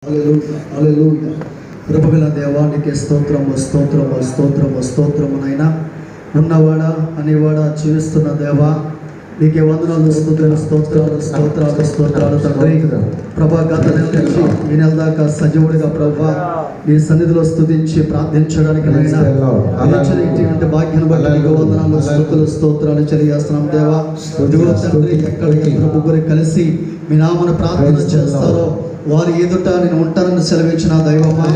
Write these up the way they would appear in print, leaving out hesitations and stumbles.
హల్లెలూయా. కృపగల దేవానికి స్తోత్రము స్తోత్రము స్తోత్రము స్తోత్రము నైనా ఉన్నవాడా అనేవాడా జీవిస్తున్న దేవా నీకే వందనాలు స్తోత్రాలు స్తోత్రాలు స్తోత్రాలు స్తోత్రాలు తండ్రి. ప్రభా గత నెల నుంచి ఈ నెల దాకా సజీవుడిగా ప్రభా నీ సన్నిధిలో స్తుతించి ప్రార్థించడానికి నైనా భాగ్యం బట్టి నీకు వందనాలు స్తుతులు స్తోత్రాలు తెలియజేస్తున్నాం దేవా. ఇదిగో తండ్రి ఎక్కడ ఇద్దరు ముగ్గురు కలిసి మీ నామను ప్రార్థన చేస్తారో వారి ఎదుట నేను ఉంటానని సెలవించిన దైవమా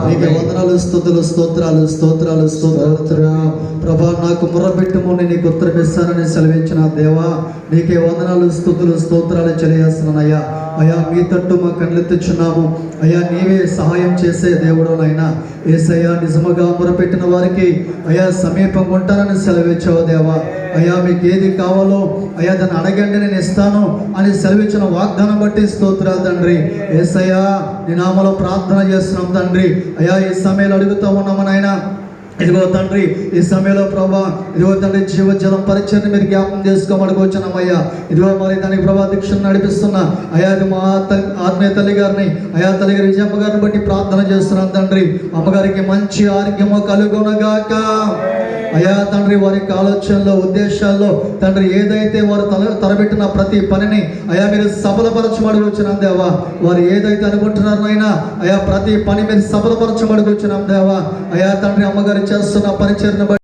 నీకే వందనాలు స్తుతులు స్తోత్రాలు స్తోత్రాలు స్తోత్రాలు. ప్రభా నాకు మొర్రపెట్టుము నేను నీకు ఉత్తరం ఇస్తానని సెలవించిన దేవా నీకే వందనాలు స్తుతులు స్తోత్రాలు తెలియజేస్తున్నానయ్యా. అయ్యా మీ తట్టు మా కళ్ళెత్తుచున్నాము అయ్యా, నీవే సహాయం చేసే దేవుడునైనా యేసయ్యా. నిజముగా మొరపెట్టిన వారికి అయ్యా సమీపంగా ఉంటానని సెలవిచ్చావు దేవా. అయ్యా మీకు ఏది కావాలో అయ్యా దాన్ని అడగండి నేను ఇస్తాను అని సెలవిచ్చిన వాగ్దానం బట్టి స్తోత్రాలు తండ్రి. యేసయ్యా నీ నామములో ప్రార్థన చేస్తున్నాం తండ్రి. అయ్యా ఈ సమయంలో అడుగుతూ ఉన్నాము నాయనా. ఇదిగో తండ్రి ఈ సమయంలో ప్రభా ఇదిగో తండ్రి జీవజలం పరిచయాన్ని మీరు జ్ఞాపకం చేసుకోమడికి వచ్చినామయ్యా. ఇదిగో మరి దానికి ప్రభా దీక్షను నడిపిస్తున్నా అయ్యా ఇది మా ఆత్మీయ తల్లి గారిని అయ్యా తల్లి గారి విజయమ్మ గారిని బట్టి ప్రార్థన చేస్తున్నాం తండ్రి. అమ్మగారికి మంచి ఆరోగ్యము కలుగునగాక అయ్యా తండ్రి. వారి ఆలోచనలో ఉద్దేశాల్లో తండ్రి ఏదైతే వారు తలబెట్టిన ప్రతి పనిని అయ్యా మీరు సఫలపరచమడికి వచ్చినాం దేవా. వారు ఏదైతే అనుకుంటున్నారనైనా అయ్యా ప్రతి పని మీరు సఫలపరచమడికి వచ్చినాం దేవా. అయ్యా తండ్రి అమ్మగారు చేస్తున్న పరిచర్ను